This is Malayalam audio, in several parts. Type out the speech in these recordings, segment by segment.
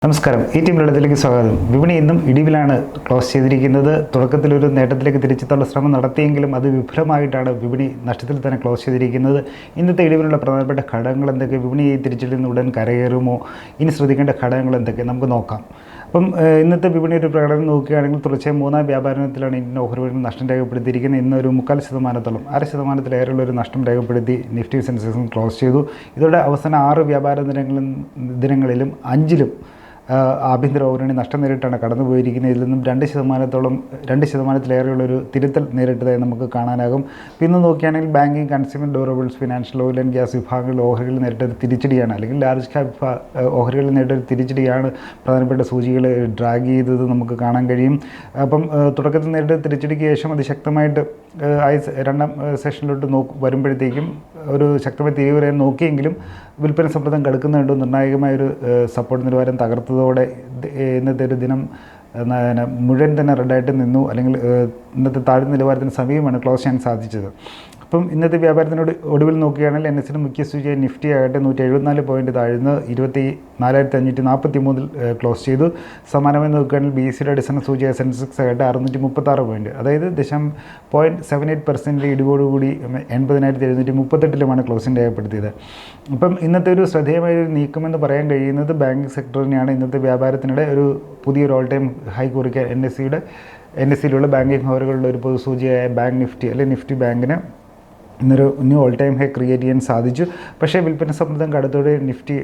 നമസ്കാരം. ഈ ടീം ലളിതത്തിലേക്ക് സ്വാഗതം. വിപണി ഇന്നും ഇടിവിലാണ് ക്ലോസ് ചെയ്തിരിക്കുന്നത്. തുടക്കത്തിലൊരു നേട്ടത്തിലേക്ക് തിരിച്ചെത്താനുള്ള ശ്രമം നടത്തിയെങ്കിലും അത് വിഫലമായിട്ടാണ് വിപണി നഷ്ടത്തിൽ തന്നെ ക്ലോസ് ചെയ്തിരിക്കുന്നത്. ഇന്നത്തെ ഇടിവിലുള്ള പ്രധാനപ്പെട്ട ഘടകങ്ങൾ എന്തൊക്കെ, വിപണി തിരിച്ചടിയിൽ നിന്ന് ഉടൻ കരകയറുമോ, ഇനി ശ്രദ്ധിക്കേണ്ട ഘടകങ്ങൾ എന്തൊക്കെ നമുക്ക് നോക്കാം. അപ്പം ഇന്നത്തെ വിപണി ഒരു പ്രകടനം നോക്കുകയാണെങ്കിൽ തുടർച്ചയായി മൂന്നാം വ്യാപാരത്തിലാണ് ഇന്ത്യൻ ഓഹരി വിപണി നഷ്ടം രേഖപ്പെടുത്തിയിരിക്കുന്നത്. ഇന്നൊരു 0.25%, 0.5% ഒരു നഷ്ടം രേഖപ്പെടുത്തി നിഫ്റ്റി സെൻസെക്സും ക്ലോസ് ചെയ്തു. ഇതോടെ അവസാന 6 വ്യാപാര ദിനങ്ങളിലും 5ലും ആഭ്യന്തര ഓഹരി നഷ്ടം നേരിട്ടാണ് കടന്നുപോയിരിക്കുന്നത്. ഇതിൽ നിന്നും 2%-2%-ലേറെയുള്ളൊരു തിരുത്തൽ നേരിട്ടതായി നമുക്ക് കാണാനാകും. പിന്നെ നോക്കുകയാണെങ്കിൽ banking, consumer durables, financial, oil and gas വിഭാഗങ്ങളിൽ ഓഹരികൾ നേരിട്ടൊരു തിരിച്ചടിയാണ്, അല്ലെങ്കിൽ ലാർജ് ക്യാപ് ഓഹരികളിൽ നേരിട്ടൊരു തിരിച്ചടിയാണ് പ്രധാനപ്പെട്ട സൂചികൾ ഡ്രാഗ് ചെയ്തത് നമുക്ക് കാണാൻ കഴിയും. അപ്പം തുടക്കത്തിൽ നേരിട്ട തിരിച്ചടിക്ക് ശേഷം അതിശക്തമായിട്ട് രണ്ടാം സെഷനിലോട്ട് വരുമ്പോഴത്തേക്കും ഒരു ശക്തമായ തിരിവ് വരാൻ നോക്കിയെങ്കിലും വിൽപ്പന സമ്മർദ്ദം കടുക്കുന്നുണ്ട്. നിർണായകമായൊരു സപ്പോർട്ട് നിലവാരം തകർത്തതോടെ ഇന്നത്തെ ഒരു ദിനം മുഴുവൻ തന്നെ റെഡായിട്ട് നിന്നു, അല്ലെങ്കിൽ ഇന്നത്തെ താഴ്ന്ന നിലവാരത്തിന് സമീപമാണ് ക്ലോസ് ചെയ്യാൻ സാധിച്ചത്. അപ്പം ഇന്നത്തെ വ്യാപാരത്തിനോട് ഒടുവിൽ നോക്കുകയാണെങ്കിൽ NSE മുഖ്യ സൂചിയായ നിഫ്റ്റി ആകട്ടെ 174 പോയിൻറ്റ് താഴ്ന്ന് 24,543 ക്ലോസ് ചെയ്തു. സമാനമായി നോക്കുകയാണെങ്കിൽ BSEയുടെ അടിസ്ഥാന സൂചിയായ സെൻസെക്സ് ആകട്ടെ 636 പോയിൻറ്റ്, അതായത് 0.78% ഇടിവോടുകൂടി 80,738 ക്ലോസിംഗ് രേഖപ്പെടുത്തിയത്. അപ്പം ഇന്നത്തെ ഒരു ശ്രദ്ധേയമായൊരു നീക്കമെന്ന് പറയാൻ കഴിയുന്നത് ബാങ്കിങ് സെക്ടറിനെയാണ്. ഇന്നത്തെ വ്യാപാരത്തിനിടെ ഒരു പുതിയൊരു ഓൾ ടൈം ഹൈ കുറിക്കാൻ NSEയിലുള്ള ബാങ്കിങ് ഓഹരികളുടെ ഒരു പൊതുസൂചിയായ ബാങ്ക് നിഫ്റ്റി അല്ലെങ്കിൽ നിഫ്റ്റി ബാങ്കിന് ഇന്നൊരു new all time high create ചെയ്യാൻ സാധിച്ചു. പക്ഷേ വിൽപ്പന സമ്മർദ്ദം കടുത്തോടെ നിഫ്റ്റി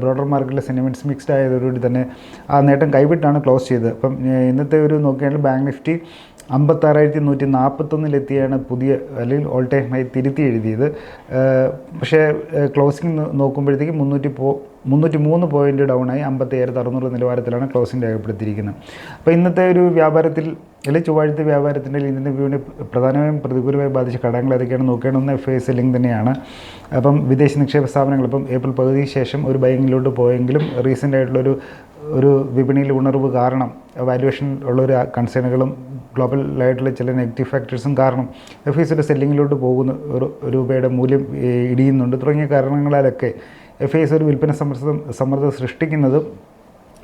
ബ്രോഡർ മാർക്കറ്റിലെ സെൻറ്റിമെൻറ്റ്സ് മിക്സ്ഡ് ആയതോടുകൂടി തന്നെ ആ നേട്ടം കൈവിട്ടാണ് ക്ലോസ് ചെയ്തത്. അപ്പം ഇന്നത്തെ ഒരു നോക്കുകയാണെങ്കിൽ ബാങ്ക് നിഫ്റ്റി 56,141 പുതിയ അല്ലെങ്കിൽ ഓൾ ടൈം ഹൈ തിരുത്തി എഴുതിയത്. പക്ഷേ ക്ലോസിംഗ് നോക്കുമ്പോഴത്തേക്കും 303 പോയിൻറ്റ് ഡൗണായി 57,600 നിലവാരത്തിലാണ് ക്ലോസിംഗ് രേഖപ്പെടുത്തിയിരിക്കുന്നത്. അപ്പോൾ ഇന്നത്തെ ഒരു വ്യാപാരത്തിൽ അല്ലെങ്കിൽ ചൊവ്വാഴ്ചത്തെ വ്യാപാരത്തിൻ്റെ ഇന്ത്യൻ വിപണി പ്രധാനമായും പ്രതികൂലമായി ബാധിച്ച ഘടകങ്ങൾ ഏതൊക്കെയാണ് നോക്കുകയാണ്. ഒന്ന് FI സെല്ലിംഗ് തന്നെയാണ്. അപ്പം വിദേശ നിക്ഷേപ സ്ഥാപനങ്ങൾ ഇപ്പം ഏപ്രിൽ പകുതിക്ക് ശേഷം ഒരു ബൈങ്ങിലോട്ട് പോയെങ്കിലും റീസെൻ്റ് ആയിട്ടുള്ളൊരു വിപണിയിൽ ഉണർവ് കാരണം വാല്യുവേഷൻ ഉള്ളൊരു കൺസേണുകളും ഗ്ലോബലായിട്ടുള്ള ചില നെഗറ്റീവ് ഫാക്ടേഴ്സും കാരണം FIയുടെ സെല്ലിങ്ങിലോട്ട് പോകുന്ന രൂപയുടെ മൂല്യം ഇടിയുന്നുണ്ട്. തുടങ്ങിയ കാരണങ്ങളാലൊക്കെ FIs ഒരു വിൽപ്പന സമ്മർദ്ദം സൃഷ്ടിക്കുന്നത്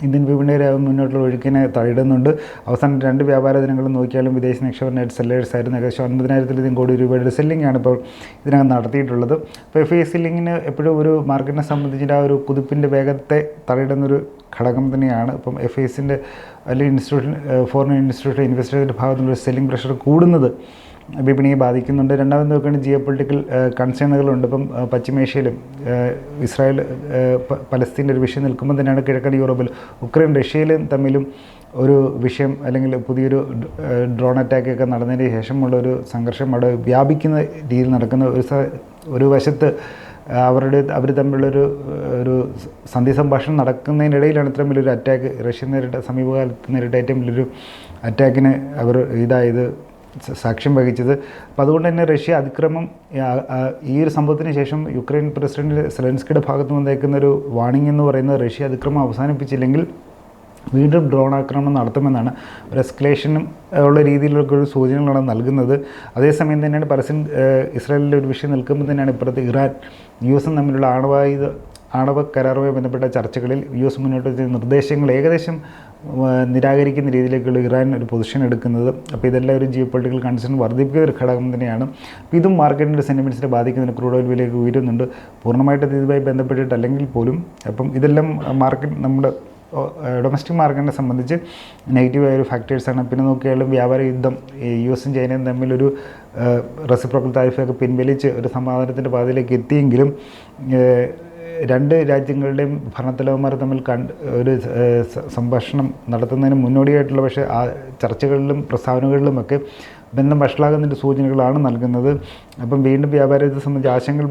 ഇന്ത്യൻ വിപണിയുടെ മുന്നോട്ടുള്ള ഒഴുക്കിനെ തള്ളിടുന്നുണ്ട്. അവസാനം 2 വ്യാപാര ദിനങ്ങളും നോക്കിയാലും വിദേശ നിക്ഷേപ നെറ്റ് സെല്ലേഴ്സ് ആയിരുന്നു. ഏകദേശം 9,000-ലധികം കോടി രൂപയുടെ സെല്ലിംഗാണ് ഇപ്പോൾ ഇതിനകം നടത്തിയിട്ടുള്ളത്. അപ്പോൾ FI സെല്ലിങ്ങിന് എപ്പോഴും ഒരു മാർക്കറ്റിനെ സംബന്ധിച്ചിട്ട് ആ ഒരു കുതിപ്പിൻ്റെ വേഗത്തെ തള്ളിടുന്നൊരു ഘടകം തന്നെയാണ്. ഇപ്പം FIസിൻ്റെ അല്ലെങ്കിൽ ഫോറിൻ ഇൻസ്റ്റിറ്റ്യൂഷൻ ഇൻവെസ്റ്റേഴ്സിൻ്റെ ഭാഗത്തുനിന്നൊരു സെല്ലിംഗ് പ്രഷർ കൂടുന്നത് വിപണിയെ ബാധിക്കുന്നുണ്ട്. രണ്ടാമത് നോക്കുകയാണെങ്കിൽ ജിയോ പൊളിറ്റിക്കൽ കൺസേണുകളുണ്ട്. ഇപ്പം പശ്ചിമേഷ്യയിലും ഇസ്രായേൽ പലസ്തീൻ്റെ ഒരു വിഷയം നിൽക്കുമ്പോൾ തന്നെയാണ് കിഴക്കൻ യൂറോപ്പിൽ ഉക്രൈൻ റഷ്യയിലും തമ്മിലും ഒരു വിഷയം അല്ലെങ്കിൽ പുതിയൊരു ഡ്രോൺ അറ്റാക്കൊക്കെ നടന്നതിന് ശേഷമുള്ളൊരു സംഘർഷം അവിടെ വ്യാപിക്കുന്ന രീതിയിൽ നടക്കുന്ന ഒരു വശത്ത് അവർ തമ്മിലുള്ളൊരു സന്ധി സംഭാഷണം നടക്കുന്നതിനിടയിലാണ് ഇത്രയും വലിയൊരു അറ്റാക്ക് റഷ്യ സമീപകാലത്ത് നേരിട്ട ഏറ്റവും വലിയൊരു അറ്റാക്കിന് അവർ സാക്ഷ്യം വഹിച്ചത്. അപ്പോൾ അതുകൊണ്ട് തന്നെ റഷ്യ അതിക്രമം ഈ ഒരു സംഭവത്തിന് ശേഷം യുക്രൈൻ പ്രസിഡന്റ് സെലൻസ്കിയുടെ ഭാഗത്ത് വന്നേക്കുന്ന ഒരു വാണിംഗ് എന്ന് പറയുന്നത് റഷ്യ അതിക്രമം അവസാനിപ്പിച്ചില്ലെങ്കിൽ വീണ്ടും ഡ്രോൺ ആക്രമണം നടത്തുമെന്നാണ്. ഒരു എസ്കലേഷനും ഉള്ള രീതിയിലൊക്കെ ഒരു സൂചനകളാണ് നൽകുന്നത്. അതേസമയം തന്നെയാണ് ഇസ്രായേലിൻ്റെ ഒരു വിഷയം നിൽക്കുമ്പോൾ തന്നെയാണ് ഇപ്പുറത്ത് ഇറാൻ US തമ്മിലുള്ള ആണവ കരാറുമായി ബന്ധപ്പെട്ട ചർച്ചകളിൽ US മുന്നോട്ട് വെച്ച നിർദ്ദേശങ്ങൾ ഏകദേശം നിരാകരിക്കുന്ന രീതിയിലേക്കുള്ള ഇറാൻ ഒരു പൊസിഷൻ എടുക്കുന്നത്. അപ്പോൾ ഇതെല്ലാം ഒരു ജിയോ പൊളിറ്റിക്കൽ കൺസേൺ വർദ്ധിപ്പിക്കുന്ന ഒരു ഘടകം തന്നെയാണ്. അപ്പോൾ ഇതും മാർക്കറ്റിൻ്റെ സെൻറ്റിമെൻറ്റ്സിനെ ബാധിക്കുന്നതിന് ക്രൂഡ് ഓയിൽ വിലയൊക്കെ ഉയരുന്നുണ്ട്. പൂർണ്ണമായിട്ട് ഇതുമായി ബന്ധപ്പെട്ടിട്ടല്ലെങ്കിൽ പോലും അപ്പം ഇതെല്ലാം നമ്മുടെ ഡൊമസ്റ്റിക് മാർക്കറ്റിനെ സംബന്ധിച്ച് നെഗറ്റീവായൊരു ഫാക്ടേഴ്സാണ്. പിന്നെ നോക്കിയാലും വ്യാപാര യുദ്ധം US ചൈനയും തമ്മിലൊരു റെസിപ്രോക്കൽ താരിഫൊക്കെ പിൻവലിച്ച് ഒരു സമാധാനത്തിൻ്റെ പാതയിലേക്ക് എത്തിയെങ്കിലും 2 രാജ്യങ്ങളുടെയും ഭരണത്തലവന്മാർ തമ്മിൽ ഒരു സംഭാഷണം നടത്തുന്നതിന് മുന്നോടിയായിട്ടുള്ള പക്ഷേ ആ ചർച്ചകളിലും പ്രസ്താവനകളിലുമൊക്കെ ബന്ധം വഷളാകുന്നതിൻ്റെ സൂചനകളാണ് നൽകുന്നത്. അപ്പം വീണ്ടും വ്യാപാരത്തെ സംബന്ധിച്ച് ആശങ്കകൾ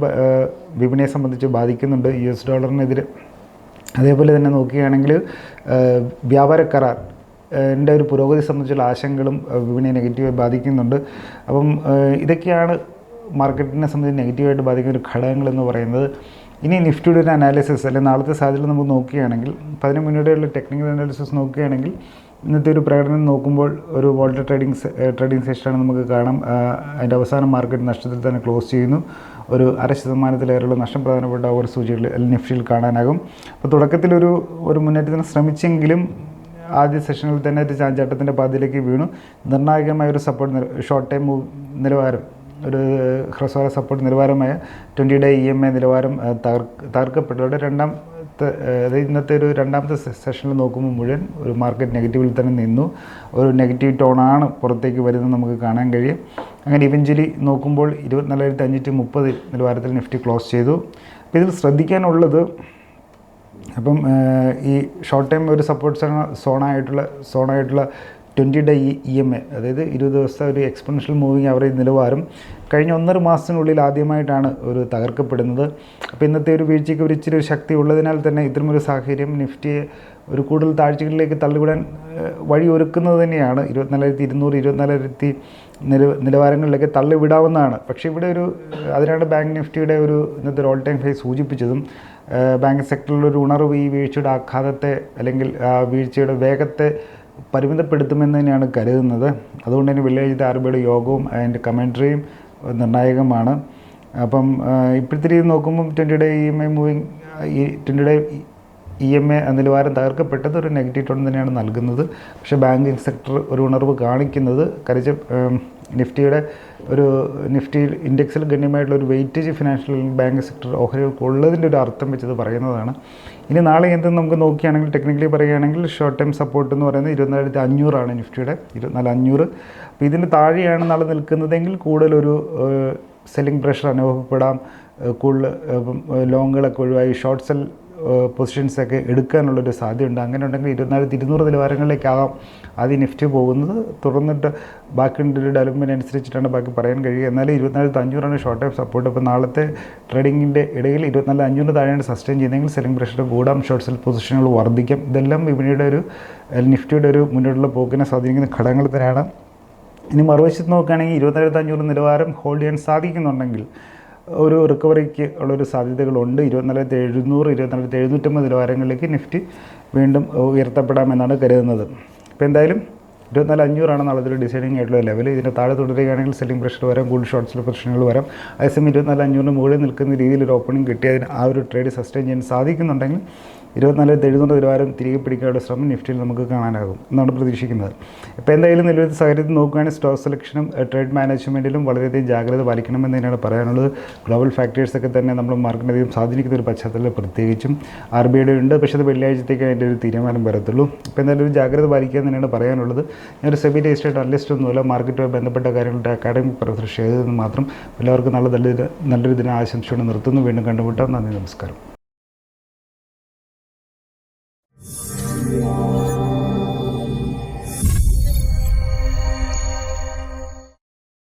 വിപണിയെ സംബന്ധിച്ച് ബാധിക്കുന്നുണ്ട്. US ഡോളറിനെതിരെ അതേപോലെ തന്നെ നോക്കുകയാണെങ്കിൽ വ്യാപാര കരാർ ഒരു പുരോഗതി സംബന്ധിച്ചുള്ള ആശങ്കകളും വിപണിയെ നെഗറ്റീവായി ബാധിക്കുന്നുണ്ട്. അപ്പം ഇതൊക്കെയാണ് മാർക്കറ്റിനെ സംബന്ധിച്ച് നെഗറ്റീവായിട്ട് ബാധിക്കുന്ന ഒരു ഘടകങ്ങളെന്ന് പറയുന്നത്. ഇനി നിഫ്റ്റിയുടെ ഒരു അനാലിസിസ് അല്ലെങ്കിൽ നാളത്തെ സാധ്യത നമുക്ക് നോക്കുകയാണെങ്കിൽ അതിന് മുന്നോടിയുള്ള ടെക്നിക്കൽ അനാലിസിസ് നോക്കുകയാണെങ്കിൽ ഇന്നത്തെ ഒരു പ്രകടനം നോക്കുമ്പോൾ ഒരു വോൾട്ടർ ട്രേഡിംഗ് സെഷനാണ് നമുക്ക് കാണാം. അതിൻ്റെ അവസാനം മാർക്കറ്റ് നഷ്ടത്തിൽ തന്നെ ക്ലോസ് ചെയ്യുന്നു. ഒരു 0.5% നഷ്ടം പ്രധാനപ്പെട്ട ഒരു സൂചികളിൽ നിഫ്റ്റിയിൽ കാണാനാകും. അപ്പോൾ തുടക്കത്തിലൊരു മുന്നേറ്റത്തിന് ശ്രമിച്ചെങ്കിലും ആദ്യ സെഷനിൽ തന്നെ ഒരു ചാഞ്ചാട്ടത്തിൻ്റെ പാതയിലേക്ക് വീണു. നിർണായകമായ ഒരു സപ്പോർട്ട് ഷോർട്ട് ടൈം നിലവാരം, ഒരു ഹ്രസ്വകാല സപ്പോർട്ട് നിലവാരമായ 20-day EMA നിലവാരം തകർക്കപ്പെട്ടതോടെ അതായത് ഇന്നത്തെ ഒരു രണ്ടാമത്തെ സെഷനിൽ നോക്കുമ്പോൾ മുഴുവൻ ഒരു മാർക്കറ്റ് നെഗറ്റീവിൽ തന്നെ നിന്നു. ഒരു നെഗറ്റീവ് ടോണാണ് പുറത്തേക്ക് വരുന്നത് നമുക്ക് കാണാൻ കഴിയും. അങ്ങനെ ഇവഞ്ച്വലി നോക്കുമ്പോൾ 24,530 നിലവാരത്തിൽ നിഫ്റ്റി ക്ലോസ് ചെയ്തു. അപ്പോൾ ഇതിൽ ശ്രദ്ധിക്കാനുള്ളത്, അപ്പം ഈ ഷോർട്ട് ടൈം ഒരു സപ്പോർട്ട് സോണായിട്ടുള്ള 20-day EMA, അതായത് 20 ദിവസത്തെ ഒരു എക്സ്പൊണൻഷ്യൽ മൂവിങ് ആവറേജ് നിലവാരം കഴിഞ്ഞ 1.5 മാസത്തിനുള്ളിൽ ആദ്യമായിട്ടാണ് ഒരു തകർക്കപ്പെടുന്നത്. അപ്പോൾ ഇന്നത്തെ ഒരു വീഴ്ചയ്ക്ക് ഇച്ചിരി ശക്തി ഉള്ളതിനാൽ തന്നെ ഇത്തരമൊരു സാഹചര്യം നിഫ്റ്റിയെ ഒരു കൂടുതൽ താഴ്ചകളിലേക്ക് തള്ളിവിടാൻ വഴി ഒരുക്കുന്നത് തന്നെയാണ്. 24,200, 24,000 നിലവാരങ്ങളിലേക്ക് തള്ളിവിടാവുന്നതാണ്. പക്ഷേ ഇവിടെ അതിനാണ് ബാങ്ക് നിഫ്റ്റിയുടെ ഇന്നത്തെ ഒരു ഓൾ ടൈം ഹൈ സൂചിപ്പിച്ചതും. ബാങ്കിങ് സെക്ടറിലൊരു ഉണർവ് ഈ വീഴ്ചയുടെ ആഘാതത്തെ അല്ലെങ്കിൽ വീഴ്ചയുടെ വേഗത്തെ പരിമിതപ്പെടുത്തുമെന്ന് തന്നെയാണ് കരുതുന്നത്. അതുകൊണ്ട് തന്നെ വെള്ളിയാഴ്ചത്തെ RBIയുടെ യോഗവും അതിൻ്റെ കമൻട്രിയും നിർണായകമാണ്. അപ്പം ഇപ്പോഴത്തെ രീതി നോക്കുമ്പം 20-day EMA നിലവാരം തകർക്കപ്പെട്ടത് ഒരു നെഗറ്റീവ് ടോൺ തന്നെയാണ് നൽകുന്നത്. പക്ഷേ ബാങ്കിങ് സെക്ടർ ഒരു ഉണർവ് കാണിക്കുന്നത് നിഫ്റ്റി ഇൻഡെക്സിൽ ഗണ്യമായിട്ടുള്ള ഒരു വെയിറ്റേജ് ഫിനാൻഷ്യൽ ബാങ്ക് സെക്ടർ ഓഹരികൾക്കുള്ളതിൻ്റെ ഒരു അർത്ഥം വെച്ചത് പറയുന്നതാണ്. ഇനി നാളെ എന്തെന്ന് നമുക്ക് നോക്കുകയാണെങ്കിൽ, ടെക്നിക്കലി പറയുകയാണെങ്കിൽ ഷോർട്ട് ടൈം സപ്പോർട്ട് എന്ന് പറയുന്നത് 24,500 നിഫ്റ്റിയുടെ 24,500. അപ്പോൾ ഇതിന് താഴെയാണ് നാളെ നിൽക്കുന്നതെങ്കിൽ കൂടുതലൊരു സെല്ലിംഗ് പ്രഷർ അനുഭവപ്പെടാം. കൂടുതൽ ലോങ്ങുകളൊക്കെ ഒഴിവായി ഷോർട്ട് സെൽ പൊസിഷൻസൊക്കെ എടുക്കാനുള്ളൊരു സാധ്യതയുണ്ട്. അങ്ങനെ ഉണ്ടെങ്കിൽ 24,200 നിലവാരങ്ങളിലേക്കാകാം ആദ്യം നിഫ്റ്റി പോകുന്നത്. തുറന്നിട്ട് ബാക്കിയുള്ള ഡെവലപ്മെൻറ്റ് അനുസരിച്ചിട്ടാണ് ബാക്കി പറയാൻ കഴിയുക. എന്നാലും 24,500 ഷോർട്ട് ടൈം സപ്പോർട്ട്. അപ്പോൾ നാളത്തെ ട്രേഡിങ്ങിൻ്റെ ഇടയിൽ 24,500 താഴെയാണ് സസ്റ്റെയിൻ ചെയ്യുന്നതെങ്കിൽ സെല്ലിംഗ് പ്രഷർ കൂടാം, ഷോർട്ട് സെൽ പൊസിഷനുകൾ വർദ്ധിക്കാം. ഇതെല്ലാം വിപണിയുടെ നിഫ്റ്റിയുടെ മുന്നോട്ടുള്ള പോക്കിനെ സ്വാധീനിക്കുന്ന ഘടകങ്ങൾ തന്നെയാണ്. ഇനി മറുവശത്ത് നോക്കുകയാണെങ്കിൽ 24,500 നിലവാരം ഹോൾഡ് ചെയ്യാൻ സാധിക്കുന്നുണ്ടെങ്കിൽ ഒരു റിക്കവറിക്ക് ഉള്ളൊരു സാധ്യതകളുണ്ട്. 24,700, 24,750 നിലവാരങ്ങളിലേക്ക് നിഫ്റ്റി വീണ്ടും ഉയർത്തപ്പെടാമെന്നാണ് കരുതുന്നത്. ഇപ്പോൾ എന്തായാലും 24,500 നാളത്തെ ഡിസൈഡിങ് ആയിട്ടുള്ള ലെവൽ. ഇതിൻ്റെ താഴെ തുടരുകയാണെങ്കിൽ സെല്ലിംഗ് പ്രഷർ വരാം, കൂടുതൽ ഷോർട്ട് സെൽ പ്രശ്നങ്ങൾ വരാം. അതേസമയം 24,500 മുകളിൽ നിൽക്കുന്ന രീതിയിൽ ഒരു ഓപ്പണിംഗ് കിട്ടിയതിന് ആ ഒരു ട്രേഡ് സസ്റ്റെയിൻ ചെയ്യാൻ സാധിക്കുന്നുണ്ടെങ്കിൽ 24,700 നിലവാരം തിരികെ പിടിക്കാനുള്ള ശ്രമം നിഫ്റ്റിയിൽ നമുക്ക് കാണാനാകും എന്നാണ് പ്രതീക്ഷിക്കുന്നത്. ഇപ്പോൾ എന്തായാലും നിലവിലത്തെ സാഹചര്യത്തിൽ നോക്കുകയാണെങ്കിൽ സ്റ്റോക്ക് സെലക്ഷനും ട്രേഡ് മാനേജ്മെൻറ്റിലും വളരെയധികം ജാഗ്രത പാലിക്കണമെന്ന് തന്നെയാണ് പറയാനുള്ളത്. ഗ്ലോബൽ ഫാക്ടേഴ്സൊക്കെ തന്നെ നമ്മൾ മാർക്കറ്റിനധികം സ്വാധീനിക്കുന്ന ഒരു പശ്ചാത്തലത്തിൽ പ്രത്യേകിച്ചും RBIയുടെ ഉണ്ട്. പക്ഷേ അത് വെള്ളിയാഴ്ചത്തേക്ക് അതിൻ്റെ ഒരു തീരുമാനം വരത്തുള്ളൂ. ഇപ്പോൾ എന്തായാലും ഒരു ജാഗ്രത പാലിക്കുക തന്നെയാണ് പറയാനുള്ളത്. ഞാനൊരു സെബി രജിസ്ട്രേഡ് അനലിസ്റ്റ് ഒന്നുമില്ല. മാർക്കറ്റുമായി ബന്ധപ്പെട്ട കാര്യങ്ങളുടെ അക്കാഡമിക് പ്രൊഫസർ ചെയ്തതെന്ന് മാത്രം. എല്ലാവർക്കും നല്ലൊരു ദിനം ആശംസിച്ചുകൊണ്ട് നിർത്തുന്നു. വീണ്ടും കണ്ടുമുട്ടാം. നന്ദി, നമസ്കാരം.